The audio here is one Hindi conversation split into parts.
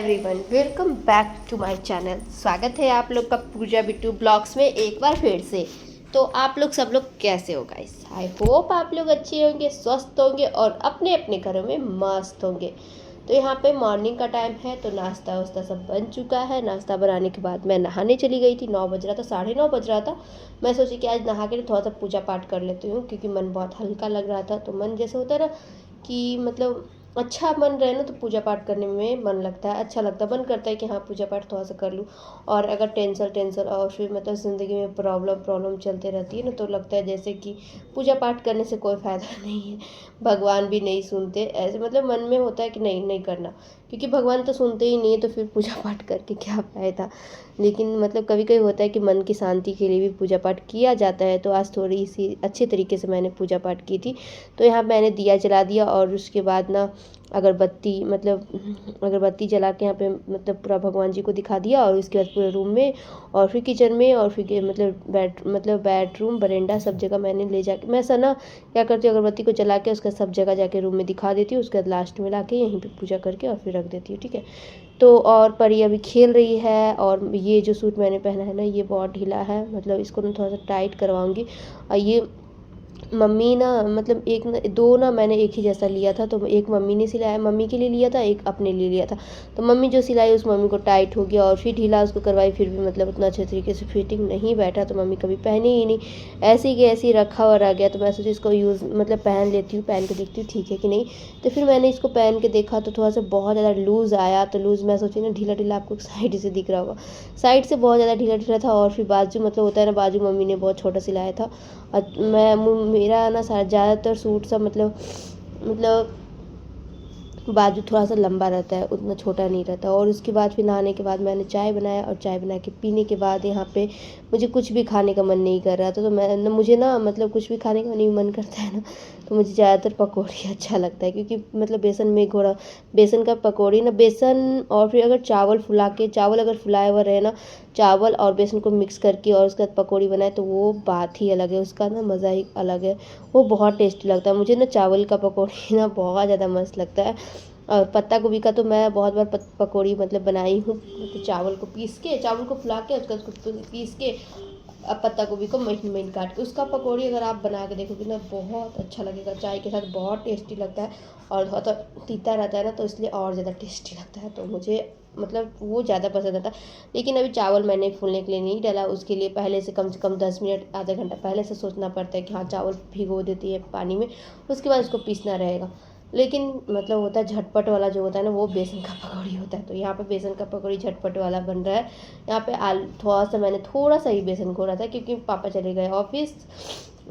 Everyone, welcome back to my channel. स्वागत है आप लोग का पूजा बिट्टू ब्लॉग्स में एक बार फिर से। तो आप लोग सब लोग कैसे हो गाइस? आई होप आप लोग अच्छे होंगे, स्वस्थ होंगे और अपने अपने घरों में मस्त होंगे। तो यहाँ पे मॉर्निंग का टाइम है, तो नाश्ता वास्ता सब बन चुका है। नाश्ता बनाने के बाद मैं नहाने चली गई थी। 9 बज रहा था, 9:30 बज रहा था। मैं सोची कि आज नहा के थोड़ा सा पूजा पाठ कर लेती हूँ, क्योंकि मन बहुत हल्का लग रहा था। तो मन जैसे होता है ना कि मतलब अच्छा मन रहे ना, तो पूजा पाठ करने में मन लगता है, अच्छा लगता है, मन करता है कि हाँ पूजा पाठ थोड़ा सा कर लूँ। और अगर टेंशन टेंशन और फिर मतलब ज़िंदगी में प्रॉब्लम चलते रहती है ना, तो लगता है जैसे कि पूजा पाठ करने से कोई फ़ायदा नहीं है, भगवान भी नहीं सुनते। ऐसे मतलब मन में होता है कि नहीं नहीं करना, क्योंकि भगवान तो सुनते ही नहीं है, तो फिर पूजा पाठ करके क्या फ़ायदा। लेकिन मतलब कभी कभी होता है कि मन की शांति के लिए भी पूजा पाठ किया जाता है। तो आज थोड़ी सी अच्छे तरीके से मैंने पूजा पाठ की थी। तो यहाँ मैंने दिया जला दिया और उसके बाद ना अगरबत्ती जला के यहाँ पे मतलब पूरा भगवान जी को दिखा दिया। और उसके बाद पूरे रूम में और फिर किचन में और फिर मतलब बेडरूम बरेंडा सब जगह मैंने ले जाके, मैं ऐसा ना क्या करती हूँ, अगरबत्ती को जला के उसका सब जगह जाके रूम में दिखा देती हूँ। उसके बाद लास्ट में लाके यहीं पे पूजा करके और फिर रख देती हूँ, ठीक है। तो और परी अभी खेल रही है। और ये जो सूट मैंने पहना है ना, ये बहुत ढीला है, मतलब इसको ना थोड़ा सा टाइट करवाऊंगी। और ये मम्मी ना मतलब एक ना दो ना मैंने एक ही जैसा लिया था, तो एक मम्मी ने सिलाया, मम्मी के लिए लिया था, एक अपने लिए लिया था। तो मम्मी जो सिलाई उस मम्मी को टाइट हो गया और फिर ढीला उसको करवाई, फिर भी मतलब उतना अच्छे तरीके से फिटिंग नहीं बैठा, तो मम्मी कभी पहनी ही नहीं, ऐसे ही कि ऐसे ही रखा हुआ रह गया। तो मैं सोची इसको यूज़ मतलब पहन लेती हूँ, पहन के देखती हूँ ठीक है कि नहीं। तो फिर मैंने इसको पहन के देखा तो थोड़ा सा बहुत ज़्यादा लूज़ आया। तो लूज़ मैं सोची ना ढीला ढीला, आपको साइड से दिख रहा होगा, साइड से बहुत ज़्यादा ढीला ढीला था। और फिर बाजू मतलब होता है ना, बाजू मम्मी ने बहुत छोटा सिलाया था। मेरा ना ज़्यादातर सूट सब मतलब बाजू थोड़ा सा लंबा रहता है, उतना छोटा नहीं रहता। और उसके बाद फिर नहाने के बाद मैंने चाय बनाया, और चाय बना के पीने के बाद यहाँ पे मुझे कुछ भी खाने का मन नहीं कर रहा था। तो मुझे ना मतलब कुछ भी खाने का नहीं मन करता है ना, तो मुझे ज़्यादातर पकौड़ी अच्छा लगता है, क्योंकि मतलब बेसन में घोड़ा बेसन का पकौड़ी ना, बेसन और फिर अगर चावल अगर फुलाया हुआ रहे ना, चावल और बेसन को मिक्स करके और उसके बाद पकौड़ी बनाए, तो वो बात ही अलग है, उसका ना मज़ा ही अलग है। वो बहुत टेस्टी लगता है मुझे ना, चावल का पकौड़ी ना बहुत ज़्यादा मस्त लगता है। और पत्ता गोभी का तो मैं बहुत बार पकौड़ी मतलब बनाई हूँ। तो चावल को फुला के उसको पीस के, अब पत्ता गोभी को महीन महीन काट के उसका पकौड़ी अगर आप बना के देखोगे ना, बहुत अच्छा लगेगा, चाय के साथ बहुत टेस्टी लगता है। और थोड़ा तो तीता रहता है ना, तो इसलिए और ज़्यादा टेस्टी लगता है। तो मुझे मतलब वो ज़्यादा पसंद आता है। लेकिन अभी चावल मैंने फूलने के लिए नहीं डाला, उसके लिए पहले से कम 10 मिनट आधा घंटा पहले से सोचना पड़ता है कि हाँ चावल भिगो देती है पानी में, उसके बाद उसको पीसना रहेगा। लेकिन मतलब होता है झटपट वाला जो होता है ना, वो बेसन का पकौड़ी होता है। तो यहाँ पे बेसन का पकौड़ी झटपट वाला बन रहा है। यहाँ पे आलू मैंने थोड़ा सा ही बेसन घोड़ा था, क्योंकि पापा चले गए ऑफिस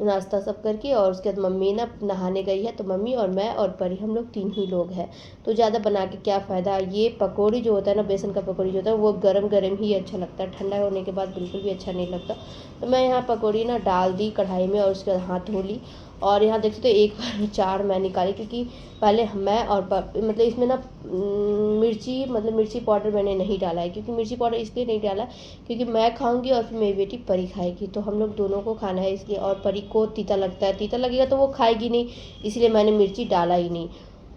नाश्ता सब करके। और उसके बाद मम्मी ना नहाने गई है, तो मम्मी और मैं और परी हम लोग 3 ही लोग हैं। तो ज़्यादा बना के क्या फ़ायदा। ये पकौड़ी जो होता है ना, बेसन का पकौड़ी जो होता है, वो गरम गरम ही अच्छा लगता है, ठंडा होने के बाद बिल्कुल भी अच्छा नहीं लगता। तो मैं यहाँ पकौड़ी ना डाल दी कढ़ाई में और उसके बाद हाथ धो ली। और यहाँ देखते तो एक बार में 4 मैं निकाली, क्योंकि पहले मैं और मतलब इसमें ना मिर्ची पाउडर मैंने नहीं डाला है, क्योंकि मिर्ची पाउडर इसलिए नहीं डाला क्योंकि मैं खाऊंगी और फिर मेरी बेटी परी खाएगी, तो हम लोग दोनों को खाना है इसलिए। और परी को तीता लगता है, तीता लगेगा तो वो खाएगी नहीं, इसलिए मैंने मिर्ची डाला ही नहीं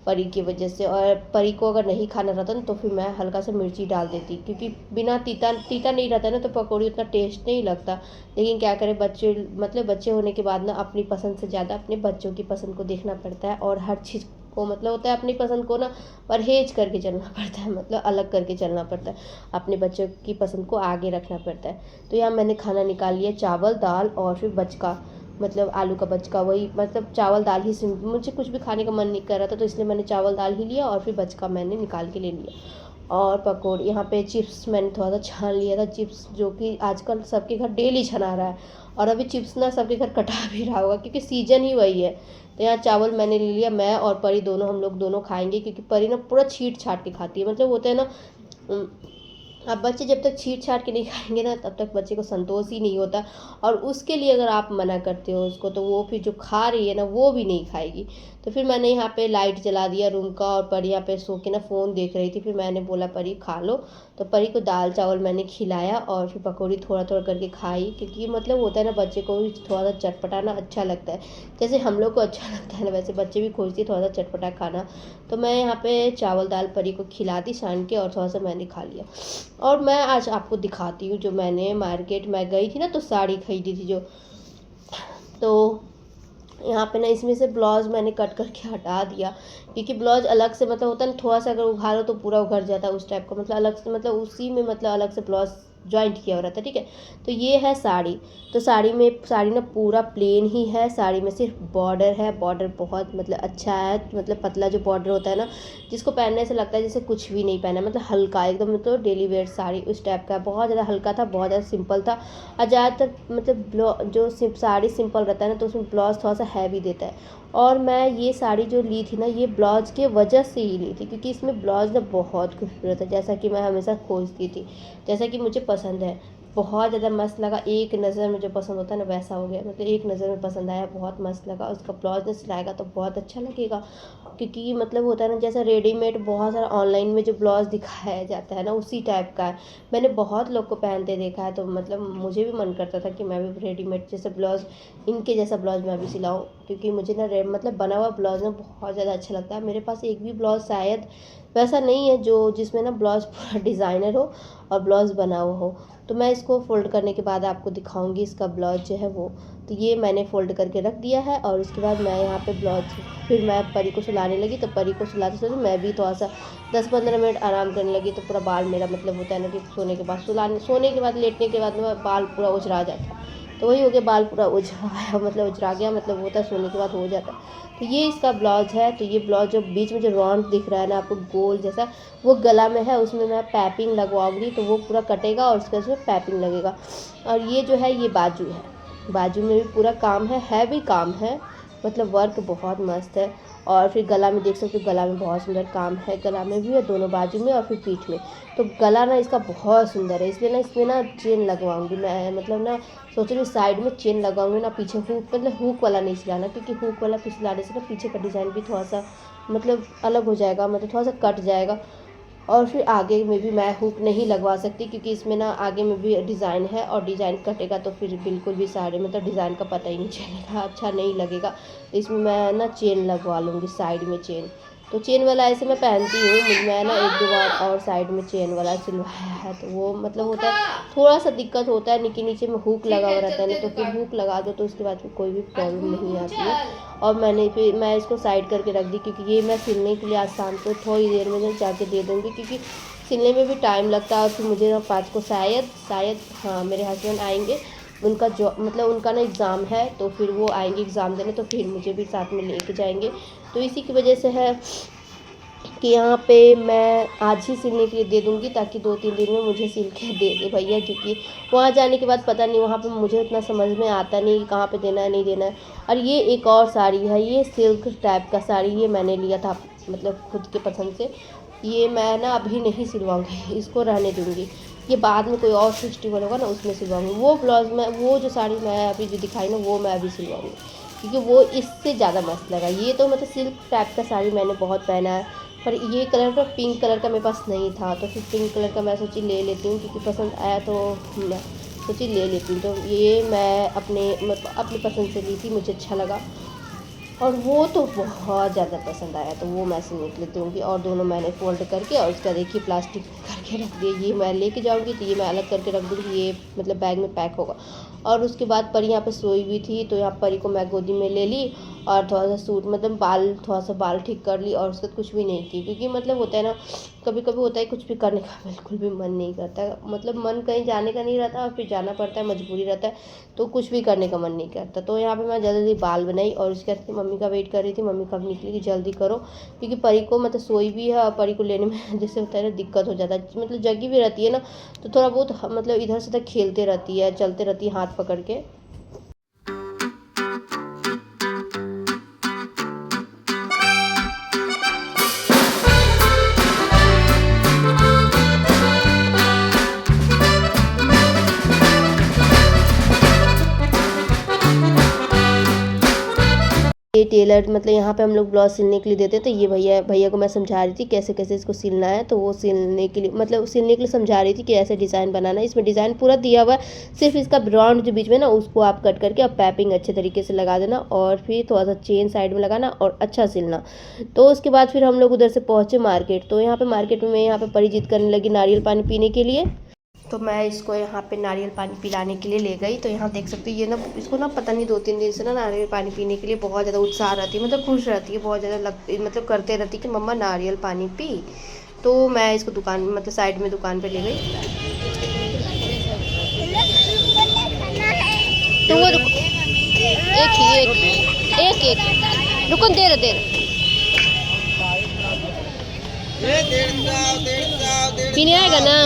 परी की वजह से। और परी को अगर नहीं खाना रहता ना, तो फिर मैं हल्का सा मिर्ची डाल देती, क्योंकि बिना तीता तीता नहीं रहता ना, तो पकौड़ी उतना टेस्ट नहीं लगता। लेकिन क्या करें, बच्चे होने के बाद ना अपनी पसंद से ज़्यादा अपने बच्चों की पसंद को देखना पड़ता है। और हर चीज़ को मतलब होता है अपनी पसंद को ना परहेज करके चलना पड़ता है, मतलब अलग करके चलना पड़ता है, अपने बच्चों की पसंद को आगे रखना पड़ता है। तो यहाँ मैंने खाना निकाल लिया, चावल दाल और फिर बचका, मतलब आलू का बचका, वही मतलब चावल दाल ही मुझे कुछ भी खाने का मन नहीं कर रहा था, तो इसलिए मैंने चावल दाल ही लिया और फिर बचका मैंने निकाल के ले लिया। और पकौड़ी यहाँ पे चिप्स मैंने थोड़ा सा छान लिया था, चिप्स जो कि आजकल सबके घर डेली छना रहा है। और अभी चिप्स ना सबके घर कटा भी रहा होगा, क्योंकि सीजन ही वही है। तो यहाँ चावल मैंने ले लिया, मैं और परी दोनों हम लोग दोनों खाएंगे, क्योंकि परी ना पूरा छीट छाट के खाती है, मतलब होता है ना अब बच्चे जब तक छीट-छाट के नहीं खाएँगे ना, तब तक बच्चे को संतोष ही नहीं होता, और उसके लिए अगर आप मना करते हो उसको, तो वो फिर जो खा रही है ना, वो भी नहीं खाएगी। तो फिर मैंने यहाँ पे लाइट जला दिया रूम का, और परी यहाँ पे सो के ना फ़ोन देख रही थी। फिर मैंने बोला, परी खा लो। तो परी को दाल-चावल मैंने खिलाया, और फिर पकौड़ी थोड़ा-थोड़ा करके खाई, क्योंकि मतलब होता है ना, बच्चे को भी थोड़ा-सा चटपटा ना अच्छा लगता है। जैसे हम लोग को अच्छा लगता है ना, वैसे बच्चे भी खोजते हैं थोड़ा-सा चटपटा खाना। तो मैं यहाँ पे चावल दाल परी को खिला दी छान के, और थोड़ा-सा मैंने खा लिया। और मैं आज आपको दिखाती हूँ, जो मैंने मार्केट में गई थी ना, तो साड़ी खरीदी थी जो, तो यहाँ पे ना इसमें से ब्लाउज़ मैंने कट करके हटा दिया, क्योंकि ब्लाउज़ अलग से मतलब होता है ना, थोड़ा सा अगर उघाड़ो तो पूरा उघड़ जाता है उस टाइप का, मतलब अलग से, मतलब उसी में मतलब अलग से ब्लाउज़ जॉइंट किया हुआ रहता है, ठीक है। तो ये है साड़ी। तो साड़ी ना पूरा प्लेन ही है, साड़ी में सिर्फ बॉर्डर है, बॉर्डर बहुत मतलब अच्छा है, मतलब पतला जो बॉर्डर होता है ना, जिसको पहनने से लगता है जैसे कुछ भी नहीं पहना, मतलब हल्का एकदम, मतलब डेली वेयर साड़ी उस टाइप का, बहुत ज़्यादा हल्का था, बहुत ज़्यादा सिंपल था। और ज़्यादातर मतलब जो साड़ी सिंपल रहता है ना, तो उसमें ब्लाउज़ थोड़ा सा हैवी देता है। और मैं ये साड़ी जो ली थी ना, ये ब्लाउज़ के वजह से ही ली थी, क्योंकि इसमें ब्लाउज़ ना बहुत खूबसूरत है, जैसा कि मैं हमेशा खोजती थी, जैसा कि मुझे पसंद है। बहुत ज़्यादा मस्त लगा, एक नज़र में जो पसंद होता है ना, वैसा हो गया, मतलब एक नज़र में पसंद आया, बहुत मस्त लगा। उसका ब्लाउज़ ना सिलाएगा तो बहुत अच्छा लगेगा, क्योंकि मतलब होता है ना, जैसा रेडीमेड बहुत सारा ऑनलाइन में जो ब्लाउज़ दिखाया जाता है ना, उसी टाइप का है। मैंने बहुत लोग को पहनते देखा है, तो मतलब मुझे भी मन करता था कि मैं भी रेडीमेड जैसे ब्लाउज़, इनके जैसा ब्लाउज़ मैं भी सिलाऊँ, क्योंकि मुझे ना मतलब बना हुआ ब्लाउज़ ना बहुत ज़्यादा अच्छा लगता है। मेरे पास एक भी ब्लाउज़ शायद वैसा नहीं है जो जिसमें ना ब्लाउज़ पूरा डिज़ाइनर हो और ब्लाउज़ बना हुआ हो। तो मैं इसको फ़ोल्ड करने के बाद आपको दिखाऊँगी इसका ब्लाउज़ जो है वो। तो ये मैंने फ़ोल्ड करके रख दिया है, और उसके बाद मैं यहाँ पे ब्लाउज़, फिर मैं परी को सुलाने लगी, तो परी को सुलाते-सुलाते मैं भी थोड़ा-सा 10-15 मिनट आराम करने लगी। तो पूरा बाल मेरा मतलब होता है ना कि सोने के बाद, लेटने के बाद ना बाल पूरा उजरा जाता है। तो वही हो गया, बाल पूरा उजरा मतलब उजरा गया, मतलब होता है सोने के बाद हो जाता है। तो ये इसका ब्लाउज़ है। तो ये ब्लाउज़ जो बीच में जो राउंड दिख रहा है ना आपको गोल जैसा, वो गला में है, उसमें मैं पैपिंग लगवाऊँगी, तो वो पूरा कटेगा और उसके उसमें पैपिंग लगेगा। और ये जो है ये बाजू है, बाजू में भी पूरा काम है भी काम है, मतलब वर्क बहुत मस्त है। और फिर गला में देख सकते हो, गला में बहुत सुंदर काम है, गला में भी और दोनों बाजू में और फिर पीठ में। तो गला ना इसका बहुत सुंदर है, इसलिए ना इसमें ना चेन लगवाऊँगी मैं, मतलब ना सोच रही हूँ साइड में चेन लगाऊंगी ना, पीछे हुक, मतलब हुक वाला नहीं सिलाना, क्योंकि हुक वाला सिलाने से ना पीछे का डिज़ाइन भी थोड़ा सा मतलब अलग हो जाएगा, मतलब थोड़ा सा कट जाएगा। और फिर आगे में भी मैं हुक नहीं लगवा सकती, क्योंकि इसमें ना आगे में भी डिज़ाइन है, और डिज़ाइन कटेगा तो फिर बिल्कुल भी साड़ी मतलब डिज़ाइन का पता ही नहीं चलेगा, अच्छा नहीं लगेगा। तो इसमें मैं ना चेन लगवा लूँगी, साइड में चेन। तो चेन वाला ऐसे मैं पहनती हूँ, मैं ना 1-2 बार और साइड में चेन वाला सिलवाया है, तो वो मतलब होता है थोड़ा सा दिक्कत होता है, कि नीचे में हुक लगा हुआ रहता है ना, तो फिर हुक लगा दो तो उसके बाद फिर कोई भी प्रॉब्लम नहीं आती है। और मैं इसको साइड करके रख दी, क्योंकि ये मैं सिलने के लिए आज शाम को थोड़ी देर में जाके दे दूँगी, क्योंकि सिलने में भी टाइम लगता है। और फिर मुझे ना 5 को शायद हाँ मेरे हस्बैंड आएंगे, उनका जो मतलब उनका ना एग्ज़ाम है, तो फिर वो आएंगे एग्ज़ाम देने, तो फिर मुझे भी साथ में लेके जाएंगे। तो इसी की वजह से है कि यहाँ पे मैं आज ही सिलने के लिए दे दूँगी, ताकि 2-3 दिन में मुझे सिल के दे दे भैया, क्योंकि वहाँ जाने के बाद पता नहीं, वहाँ पे मुझे उतना समझ में आता नहीं कि कहाँ पे देना है नहीं देना है। और ये एक और साड़ी है, ये सिल्क टाइप का साड़ी, ये मैंने लिया था मतलब खुद के पसंद से। ये मैं ना अभी नहीं सिलवाऊँगी, इसको रहने दूँगी, ये बाद में कोई और फेस्टिवल होगा ना उसमें सिलवाऊँगी। वो ब्लाउज़ मैं, वो जो साड़ी मैं अभी जो दिखाई ना, वो मैं अभी सिलवाऊँगी, क्योंकि वो इससे ज़्यादा मस्त लगा। ये तो मतलब सिल्क टाइप का साड़ी मैंने बहुत पहना है, पर ये कलर तो पिंक कलर का मेरे पास नहीं था, तो फिर पिंक कलर का मैं सोची ले लेती हूँ, क्योंकि पसंद आया तो मैं सोची ले लेती हूँ। तो ये मैं अपने मतलब अपनी पसंद से ली थी, मुझे अच्छा लगा, और वो तो बहुत ज़्यादा पसंद आया, तो वो मैं सिलने के लिए दूँगी। और दोनों मैंने फ़ोल्ड करके और उसका देखिए प्लास्टिक करके रख दिया। ये मैं लेके जाऊँगी, तो ये मैं अलग करके रख दूँगी, ये मतलब बैग में पैक होगा। और उसके बाद परी यहाँ पे सोई हुई थी, तो यहाँ परी को मैं गोदी में ले ली, और थोड़ा सा सूट मतलब थोड़ा सा बाल ठीक कर ली, और उसके बाद कुछ भी नहीं की, क्योंकि मतलब होता है ना, कभी कभी होता है कुछ भी करने का बिल्कुल भी मन नहीं करता, मतलब मन कहीं जाने का नहीं रहता, और फिर जाना पड़ता है, मजबूरी रहता है, तो कुछ भी करने का मन नहीं करता। तो यहाँ पे मैं जल्दी जल्दी बाल बनाई, और उसके बाद मम्मी का वेट कर रही थी, मम्मी कब निकली कि जल्दी करो, क्योंकि परी को मतलब सोई भी है, और परी को लेने में जैसे होता है ना दिक्कत हो जाता है, मतलब जगी भी रहती है ना, तो थोड़ा बहुत मतलब इधर से उधर खेलते रहती है, चलते रहती है हाथ पकड़ के। टेलर मतलब यहाँ पे हम लोग ब्लाउज सिलने के लिए देते हैं। तो ये भैया को मैं समझा रही थी कैसे कैसे इसको सिलना है। तो वो सिलने के लिए मतलब सिलने के लिए समझा रही थी कि ऐसे डिज़ाइन बनाना है। इसमें डिज़ाइन पूरा दिया हुआ है, सिर्फ इसका राउंड जो बीच में ना उसको आप कट करके अब पैपिंग अच्छे तरीके से लगा देना और फिर थोड़ा सा चेन साइड में लगाना और अच्छा सिलना। तो उसके बाद फिर हम लोग उधर से पहुँचे मार्केट। तो यहाँ पे मार्केट में मैं यहाँ पे परी जिद करने लगी नारियल पानी पीने के लिए। तो मैं इसको यहाँ पे नारियल पानी पिलाने के लिए ले गई। तो यहाँ देख सकते हो ये ना इसको ना पता नहीं 2-3 दिन से ना नारियल पानी पीने के लिए बहुत ज़्यादा उत्साह रहती है, मतलब खुश रहती है, बहुत ज़्यादा मतलब करते रहती है कि मम्मा नारियल पानी पी। तो मैं इसको दुकान मतलब साइड में दुकान पे ले गई। तो वो एक रुको देर पीने आएगा ना।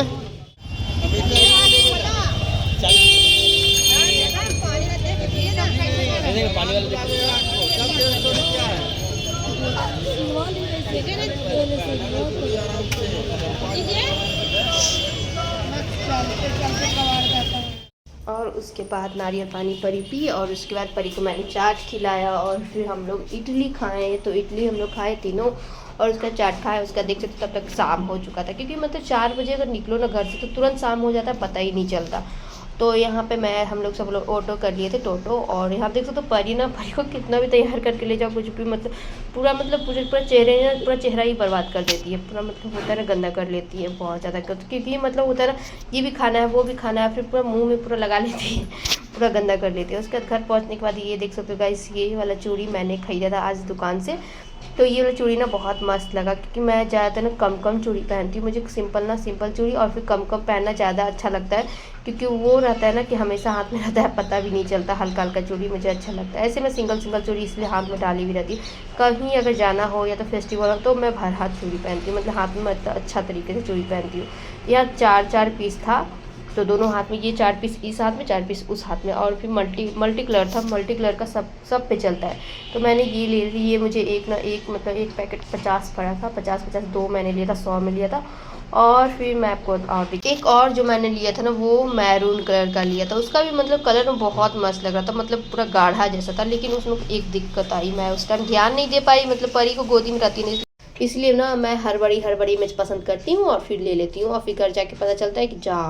और उसके बाद नारियल पानी परी पी और उसके बाद परी को मैंने चाट खिलाया और फिर हम लोग इडली खाए। तो इडली हम लोग खाए तीनों और उसका चाट खाया। उसका देख सकते तब तक शाम हो चुका था, क्योंकि मतलब 4 बजे अगर निकलो ना घर से तो तुरंत शाम हो जाता है, पता ही नहीं चलता। तो यहाँ पे हम लोग सब लोग ऑटो कर लिए थे टोटो। और यहाँ देख सकते तो परी को कितना भी तैयार करके ले जाओ कुछ भी मतलब पूरा चेहरा ही बर्बाद कर देती है, पूरा मतलब होता है ना गंदा कर लेती है बहुत ज़्यादा। क्योंकि मतलब होता है ना ये भी खाना है वो भी खाना है, फिर पूरा मुँह में पूरा लगा लेती है, पूरा गंदा कर लेती है। उसके बाद घर पहुँचने के बाद ये देख सकते हो गाइस, ये वाला चूड़ी मैंने खरीदा था आज दुकान से। तो ये वाला चूड़ी ना बहुत मस्त लगा, क्योंकि मैं ज़्यादातर ना कम चूड़ी पहनती हूँ। मुझे सिंपल चूड़ी और फिर कम पहनना ज़्यादा अच्छा लगता है, क्योंकि वो रहता है ना कि हमेशा हाथ में रहता है, पता भी नहीं चलता। हल्का चूड़ी मुझे अच्छा लगता है। ऐसे मैं सिंगल चूड़ी इसलिए हाथ में डाली भी रहती है। कहीं अगर जाना हो या तो फेस्टिवल हो तो मैं भर हाथ चूड़ी पहनती हूँ, मतलब हाथ में अच्छा तरीके से चूड़ी पहनती हूँ। यहाँ 4 पीस था, तो दोनों हाथ में ये 4 पीस इस हाथ में 4 पीस उस हाथ में, और फिर मल्टी कलर था। मल्टी कलर का सब पे चलता है। तो मैंने ये ले ली। ये मुझे एक मतलब एक पैकेट 50 पड़ा था, 50 दो मैंने लिया था, 100 में लिया था। और फिर मैं आपको और एक और जो मैंने लिया था ना वो मैरून कलर का लिया था। उसका भी मतलब कलर बहुत मस्त लग रहा था, मतलब पूरा गाढ़ा जैसा था। लेकिन उसमें एक दिक्कत आई, मैं उस टाइम ध्यान नहीं दे पाई, मतलब परी को गोदी में रहती नहीं, इसलिए ना मैं हड़बड़ी में पसंद करती हूँ और फिर ले लेती हूँ और फिर घर जाके पता चलता है कि जा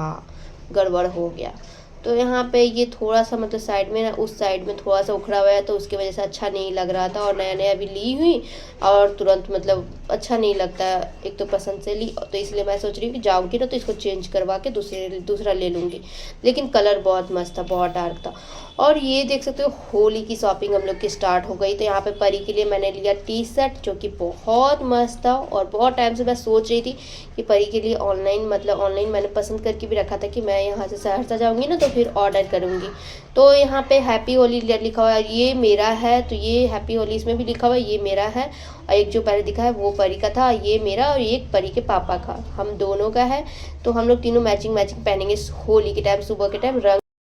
गड़बड़ हो गया। तो यहाँ पे ये थोड़ा सा मतलब साइड में ना उस साइड में थोड़ा सा उखड़ा हुआ है, तो उसकी वजह से अच्छा नहीं लग रहा था। और नया अभी ली हुई और तुरंत मतलब अच्छा नहीं लगता, एक तो पसंद से ली, तो इसलिए मैं सोच रही हूँ कि जाऊँगी ना तो इसको चेंज करवा के दूसरा ले लूँगी। लेकिन कलर बहुत मस्त था, बहुत डार्क था। और ये देख सकते हो होली की शॉपिंग हम लोग की स्टार्ट हो गई। तो यहाँ पे परी के लिए मैंने लिया टी-शर्ट जो कि बहुत मस्त था। और बहुत टाइम से मैं सोच रही थी कि परी के लिए ऑनलाइन मैंने पसंद करके भी रखा था कि मैं यहाँ से सहरसा जाऊँगी ना तो फिर ऑर्डर करूँगी। तो यहाँ पे हैप्पी होली लिखा हुआ है, ये मेरा है। तो ये हैप्पी होली इसमें भी लिखा हुआ है, ये मेरा है। और एक जो पहले दिखा है वो परी का था, ये मेरा, और एक परी के पापा का, हम दोनों का है। तो हम लोग तीनों मैचिंग पहनेंगे होली के टाइम, सुबह के टाइम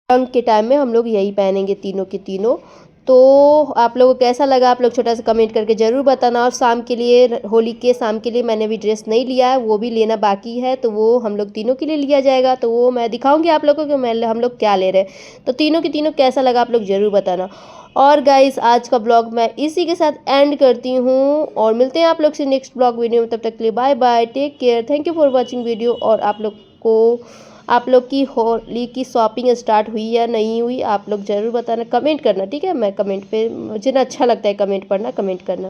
रंग के टाइम में हम लोग यही पहनेंगे तीनों के तीनों। तो आप लोगों को कैसा लगा आप लोग छोटा सा कमेंट करके ज़रूर बताना। और शाम के लिए होली के शाम के लिए मैंने अभी ड्रेस नहीं लिया है, वो भी लेना बाकी है। तो वो हम लोग तीनों के लिए लिया जाएगा, तो वो मैं दिखाऊंगी आप लोगों को कि हम लोग क्या ले रहे हैं। तो तीनों के तीनों कैसा लगा आप लोग ज़रूर बताना। और गाइस आज का ब्लॉग मैं इसी के साथ एंड करती हूँ और मिलते हैं आप लोग से नेक्स्ट ब्लॉग वीडियो में। तब तक के लिए bye bye, take care, thank you for watching video. और आप लोग की होली की शॉपिंग स्टार्ट हुई या नहीं हुई आप लोग ज़रूर बताना, कमेंट करना, ठीक है। मैं कमेंट पे मुझे ना अच्छा लगता है कमेंट पढ़ना, कमेंट करना।